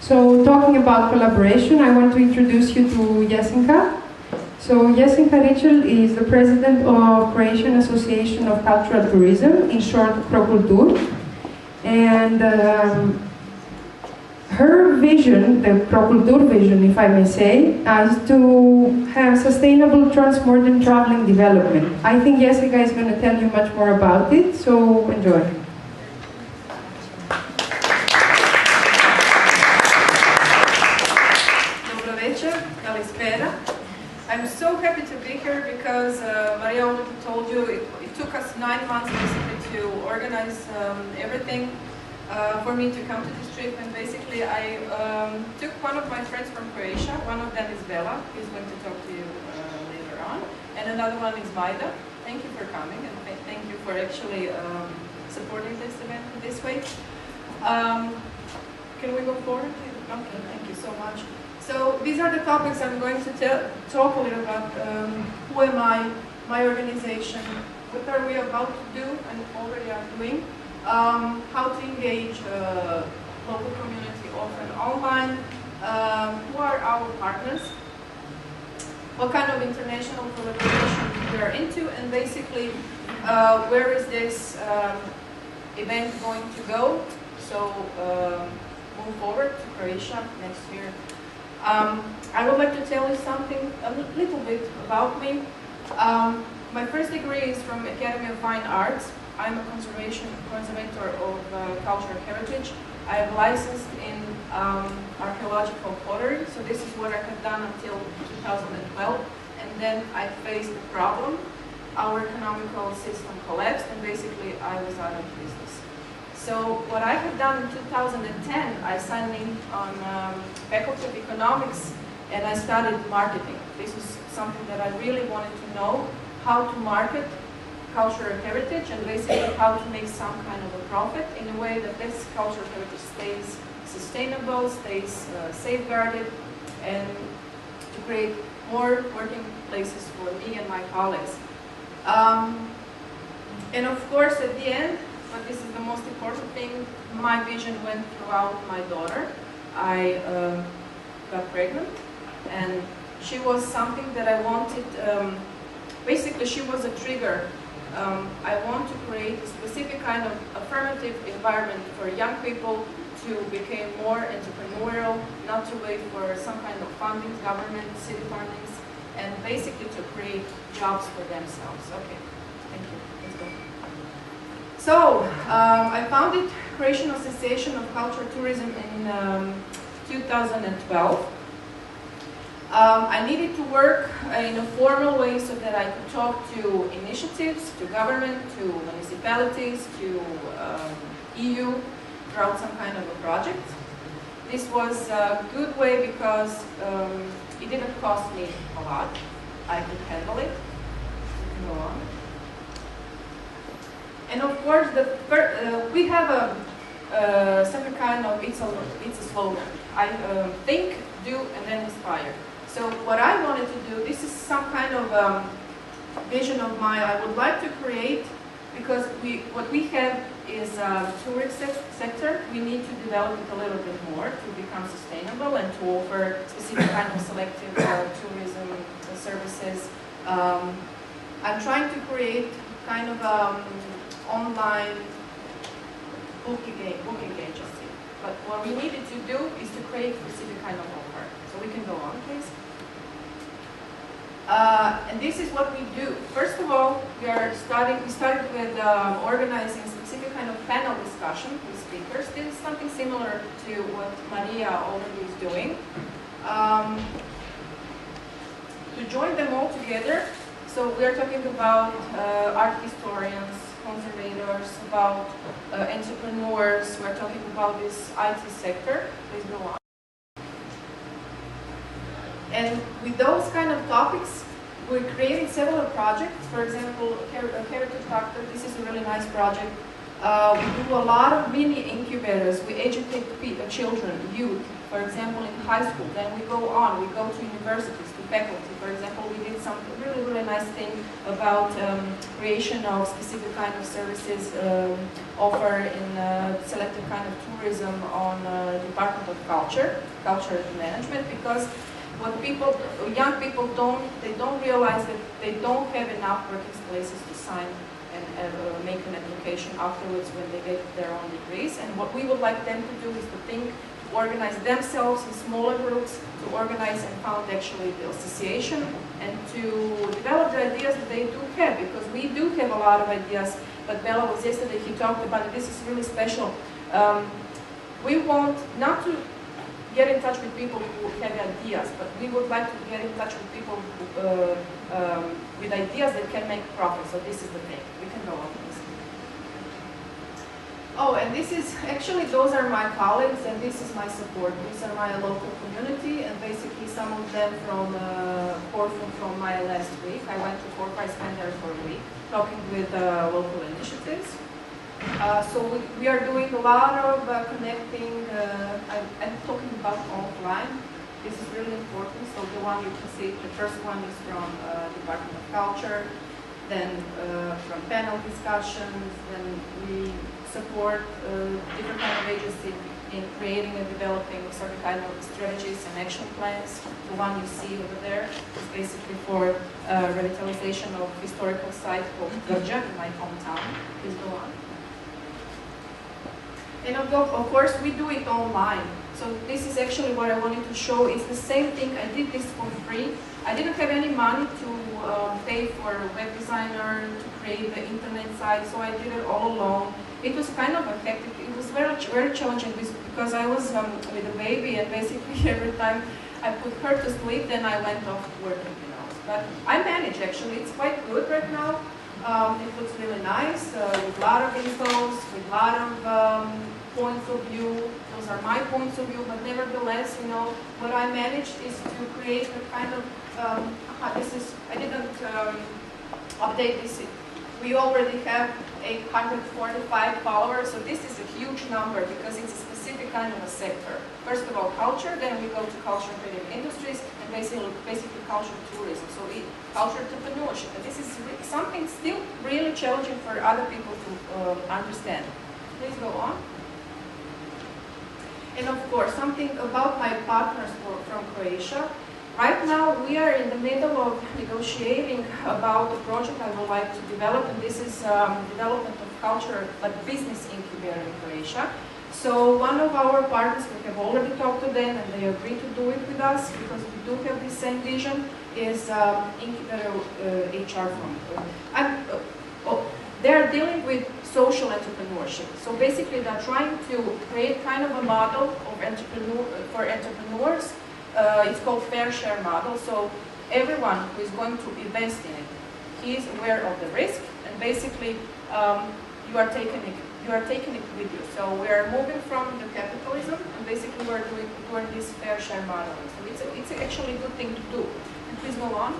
So talking about collaboration, I want to introduce you to Jesenka. So Jesenka Ricl is the president of Croatian Association of Cultural Tourism, in short CroCulTour. And her vision, the CroCulTour vision, if I may say, is to have sustainable trans-border traveling development. I think Jesenka is going to tell you much more about it, so enjoy. I'm so happy to be here because Maria already told you it took us 9 months basically to organize everything for me to come to this trip. And basically I took one of my friends from Croatia. One of them is Bella, he's going to talk to you later on. And another one is Maida. Thank you for coming and thank you for actually supporting this event in this way. Can we go forward? Okay, thank you so much. So these are the topics I'm going to talk a little about. Who am I, my organization, what are we about to do and already are doing, how to engage local community often online, who are our partners, what kind of international collaboration we are into, and basically where is this event going to go. So move forward to Croatia next year. I would like to tell you something, a little bit about me. My first degree is from Academy of Fine Arts. I'm a conservator of cultural heritage. I am licensed in archaeological pottery, so this is what I have done until 2012. And then I faced the problem. Our economical system collapsed and basically I was out of business. So what I have done in 2010, I signed in on Faculty of Economics and I studied marketing. This is something that I really wanted to know, how to market cultural heritage and basically how to make some kind of a profit in a way that this cultural heritage stays sustainable, stays safeguarded, and to create more working places for me and my colleagues. And of course at the end, but this is the most important thing, my vision went throughout my daughter. I got pregnant and she was something that I wanted, basically she was a trigger. I want to create a specific kind of affirmative environment for young people to become more entrepreneurial, not to wait for some kind of funding, government, city fundings, and basically to create jobs for themselves. Okay, thank you. Let's go. So, I founded Croatian Association of Cultural Tourism in 2012. I needed to work in a formal way so that I could talk to initiatives, to government, to municipalities, to EU, throughout some kind of a project. This was a good way because it didn't cost me a lot. I could handle it. Go on. And of course, we have a certain kind of, it's a slogan. I think, do, and then inspire. So what I wanted to do, this is some kind of vision of mine I would like to create, because what we have is a tourist sector. We need to develop it a little bit more to become sustainable and to offer specific kind of selective tourism services. I'm trying to create kind of online booking agency. But what we needed to do is to create a specific kind of offer. So we can go on, please. And this is what we do. First of all, we started with organizing specific kind of panel discussion with speakers. This is something similar to what Maria already is doing. To join them all together. So we are talking about art historians, conservators, about entrepreneurs. We're talking about this IT sector. Please go on. And with those kind of topics, we're creating several projects. For example, Heritage Factor. This is a really nice project. We do a lot of mini incubators. We educate children, youth, for example, in high school. Then we go on, we go to universities, to faculty. For example, we did some really nice thing about creation of specific kind of services offered in selected kind of tourism on Department of Culture Management, because what young people don't realize that they don't have enough working places to sign and make an application afterwards when they get their own degrees. And what we would like them to do is to think, to organize themselves in smaller groups, to organize and found actually the association, and to develop the ideas that they do have, because we do have a lot of ideas. But Bella was yesterday, he talked about it, this is really special. We want not to get in touch with people who have ideas, but we would like to get in touch with people who, with ideas that can make profit. So this is the thing. We can go on, please. Oh, and this is, actually those are my colleagues and this is my support. These are my local community, and basically some of them from Corfu from my last week. I went to Corfu, I spent there for a week, talking with local initiatives. So we are doing a lot of connecting, I'm talking about offline. This is really important. So the one you can see, the first one is from Department of Culture, then from panel discussions, then we support different kind of agencies in creating and developing certain kind of strategies and action plans. The one you see over there is basically for revitalization of historical site called Grđa in my hometown. Please go on. And of course, we do it online. So this is actually what I wanted to show. It's the same thing. I did this for free. I didn't have any money to pay for a web designer to create the internet site, so I did it all alone. It was kind of hectic. It was very challenging because I was with a baby, and basically every time I put her to sleep, then I went off working, you know. But I managed actually. It's quite good right now. It looks really nice with a lot of infos, with a lot of points of view. Those are my points of view, but nevertheless, you know, what I managed is to create a kind of, I didn't update this. We already have 845 followers, so this is a huge number because it's a specific kind of a sector. First of all, culture, then we go to culture and creative industries, and basically culture tourism, so culture entrepreneurship. And this is something still really challenging for other people to understand. Please go on. And of course, something about my partners from Croatia. Right now, we are in the middle of negotiating about the project I would like to develop, and this is development of culture, like business incubator in Croatia. So one of our partners, we have already talked to them, and they agreed to do it with us because we do have the same vision, is incubator HR from. They are dealing with social entrepreneurship. So basically, they're trying to create kind of a model of for entrepreneurs. It's called fair share model. So everyone who is going to invest in it, he is aware of the risk, and basically you are taking it with you. So we are moving from the capitalism, and basically we're doing this fair share modeling. So it's actually a good thing to do. And please go on.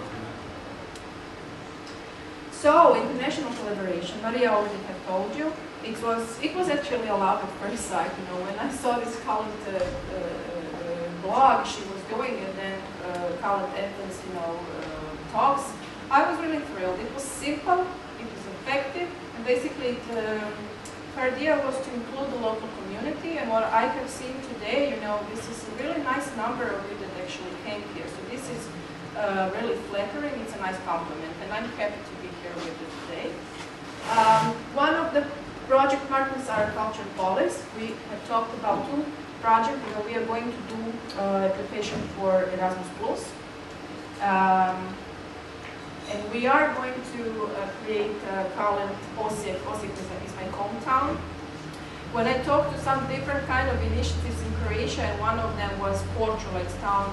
So international collaboration. Maria already have told you. It was actually a love at first sight. You know, when I saw this culent blog she was doing, and then culent Athens, you know, talks, I was really thrilled. It was simple, it was effective, and basically her idea was to include the local community. And what I have seen today, you know, this is a really nice number of you that actually came here. So this is really flattering. It's a nice compliment, and I'm happy to be here with you today. One of the project partners are Culture Police. We have talked about two projects. You know, we are going to do application for Erasmus+. And we are going to create culent Osijek. Osijek is my hometown. When I talked to some different kind of initiatives in Croatia, and one of them was Korčula, it's town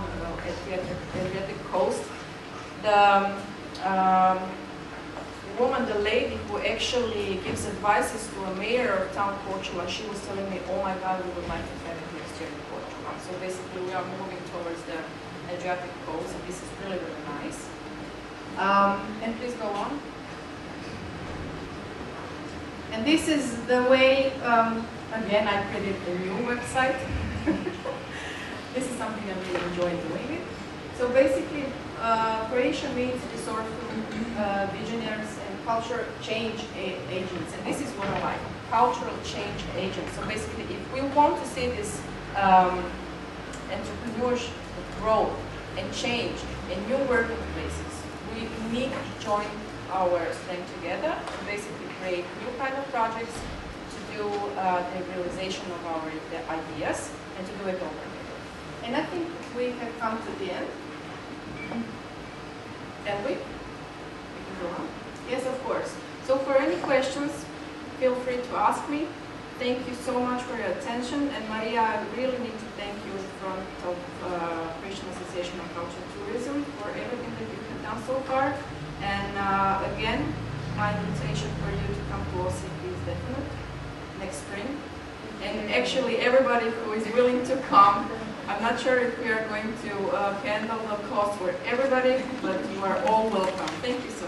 at the Adriatic coast, the woman, the lady who actually gives advices to a mayor of town Korčula, she was telling me, oh my God, we would like to have it next year in Korčula. So basically we are moving towards the Adriatic coast, and this is really, really nice. And please go on. And this is the way, again, I created a new website. This is something I really enjoy doing it. So basically, Croatia means resourceful visionaries and culture change agents. And this is what I like, cultural change agents. So basically, if we want to see this entrepreneurship growth and change in new working places, we need to join our strength together to basically create new kind of projects to do the realization of our ideas and to do it over again. And I think we have come to the end. Can we? We can go on. Yes, of course. So for any questions, feel free to ask me. Thank you so much for your attention. And Maria, I really need to thank you in front of Croatian Association of Croatia Tourism for everything that you have done so far. And again, my invitation for you to come to OCP is definite next spring. And actually, everybody who is willing to come, I'm not sure if we are going to handle the cost for everybody, but you are all welcome. Thank you so much.